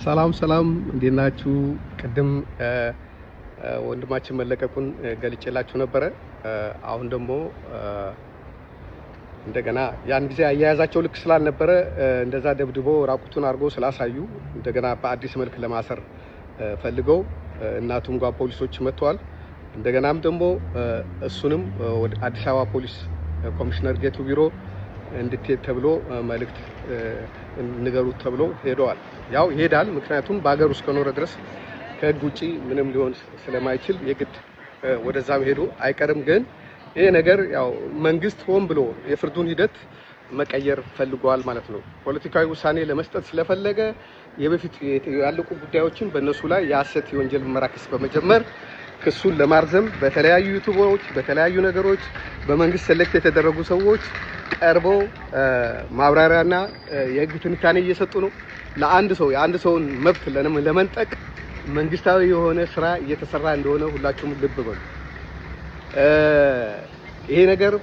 ሰላም እንዴት ናችሁ? ቅድም ወንድማችን መለቀቁን ገልጬላችሁ ነበረ። አሁን ደግሞ እንደገና ያን ጊዜ አያያዛቸው ልክ ስላልነበረ እንደዛ ደብድቦ ራቁቱን አድርጎ ስላሳዩ እንደገና በአዲስ መልክ ለማሰር ፈልገው እናቱም ጋር ፖሊሶች መጥተዋል። እንደገናም ደግሞ እሱንም ወደ አዲስ አበባ ፖሊስ ኮሚሽነር ጌቱ ቢሮ እንድትሄድ ተብሎ መልእክት ንገሩት ተብሎ ሄደዋል። ያው ይሄዳል፣ ምክንያቱም በአገር ውስጥ ከኖረ ድረስ ከህግ ውጪ ምንም ሊሆን ስለማይችል የግድ ወደዛም ሄዱ አይቀርም። ግን ይሄ ነገር ያው መንግስት ሆን ብሎ የፍርዱን ሂደት መቀየር ፈልጓል ማለት ነው። ፖለቲካዊ ውሳኔ ለመስጠት ስለፈለገ የበፊት ያለቁ ጉዳዮችን በእነሱ ላይ የሐሰት የወንጀል ምርመራ ክስ በመጀመር ክሱን ለማርዘም በተለያዩ ዩቲዩቦች በተለያዩ ነገሮች በመንግስት ሴሌክት የተደረጉ ሰዎች ቀርበው ማብራሪያና የህግ ትንታኔ እየሰጡ ነው። ለአንድ ሰው የአንድ ሰውን መብት ለመንጠቅ መንግስታዊ የሆነ ስራ እየተሰራ እንደሆነ ሁላችሁም ልብ በሉ። ይሄ ነገር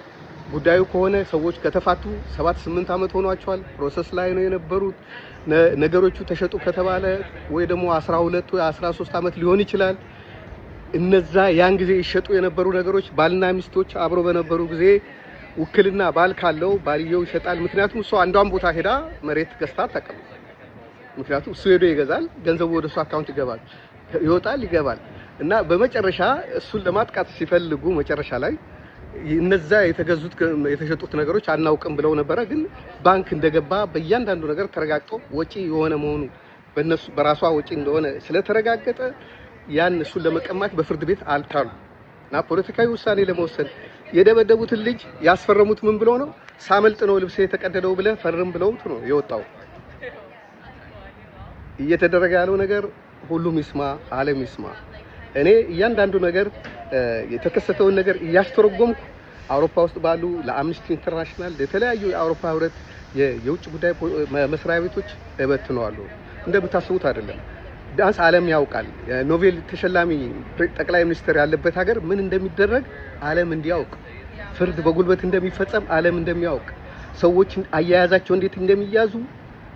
ጉዳዩ ከሆነ ሰዎች ከተፋቱ 7-8 ዓመት ሆኗቸዋል። ፕሮሰስ ላይ ነው የነበሩት። ነገሮቹ ተሸጡ ከተባለ ወይ ደግሞ 12 ወይ 13 ዓመት ሊሆን ይችላል። እነዛ ያን ጊዜ ይሸጡ የነበሩ ነገሮች ባልና ሚስቶች አብሮ በነበሩ ጊዜ ውክልና ባል ካለው ባልየው ይሸጣል። ምክንያቱም እሷ አንዷን ቦታ ሄዳ መሬት ገዝታ አታውቅም። ምክንያቱም እሱ ሄዶ ይገዛል፣ ገንዘቡ ወደ እሱ አካውንት ይገባል፣ ይወጣል፣ ይገባል። እና በመጨረሻ እሱን ለማጥቃት ሲፈልጉ መጨረሻ ላይ እነዛ የተሸጡት ነገሮች አናውቅም ብለው ነበረ። ግን ባንክ እንደገባ በእያንዳንዱ ነገር ተረጋግጦ ወጪ የሆነ መሆኑ በእነሱ በራሷ ወጪ እንደሆነ ስለተረጋገጠ ያን እሱን ለመቀማት በፍርድ ቤት አልታሉ እና ፖለቲካዊ ውሳኔ ለመወሰን የደበደቡትን ልጅ ያስፈረሙት ምን ብለው ነው? ሳመልጥ ነው ልብስ የተቀደደው ብለ ፈርም ብለውት ነው የወጣው። እየተደረገ ያለው ነገር ሁሉም ይስማ፣ ዓለም ይስማ። እኔ እያንዳንዱ ነገር የተከሰተውን ነገር እያስተረጎምኩ አውሮፓ ውስጥ ባሉ ለአምነስቲ ኢንተርናሽናል ለተለያዩ የአውሮፓ ህብረት የውጭ ጉዳይ መስሪያ ቤቶች እበትነዋለሁ። እንደምታስቡት አይደለም። ዳንስ ዓለም ያውቃል። ኖቤል ተሸላሚ ጠቅላይ ሚኒስትር ያለበት ሀገር ምን እንደሚደረግ ዓለም እንዲያውቅ፣ ፍርድ በጉልበት እንደሚፈጸም ዓለም እንደሚያውቅ፣ ሰዎች አያያዛቸው እንዴት እንደሚያዙ፣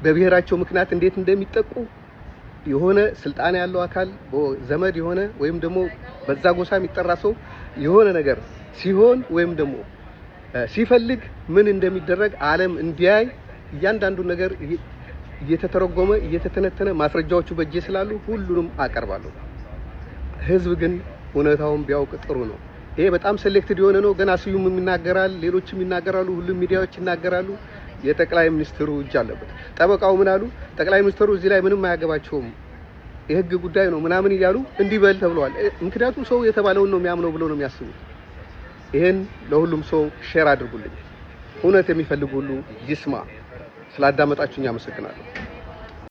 በብሔራቸው ምክንያት እንዴት እንደሚጠቁ የሆነ ስልጣን ያለው አካል ዘመድ የሆነ ወይም ደግሞ በዛ ጎሳ የሚጠራ ሰው የሆነ ነገር ሲሆን ወይም ደግሞ ሲፈልግ ምን እንደሚደረግ ዓለም እንዲያይ እያንዳንዱ ነገር እየተተረጎመ እየተተነተነ ማስረጃዎቹ በእጄ ስላሉ ሁሉንም አቀርባለሁ። ህዝብ ግን እውነታውን ቢያውቅ ጥሩ ነው። ይሄ በጣም ሴሌክትድ የሆነ ነው። ገና ስዩም ይናገራል፣ ሌሎችም ይናገራሉ፣ ሁሉም ሚዲያዎች ይናገራሉ። የጠቅላይ ሚኒስትሩ እጅ አለበት። ጠበቃው ምን አሉ? ጠቅላይ ሚኒስትሩ እዚህ ላይ ምንም አያገባቸውም፣ የህግ ጉዳይ ነው ምናምን እያሉ እንዲበል ተብለዋል። ምክንያቱም ሰው የተባለውን ነው የሚያምነው ብለው ነው የሚያስቡት። ይሄን ለሁሉም ሰው ሼር አድርጉልኝ። እውነት የሚፈልግ ሁሉ ይስማ። ስላዳመጣችሁኝ አመሰግናለሁ።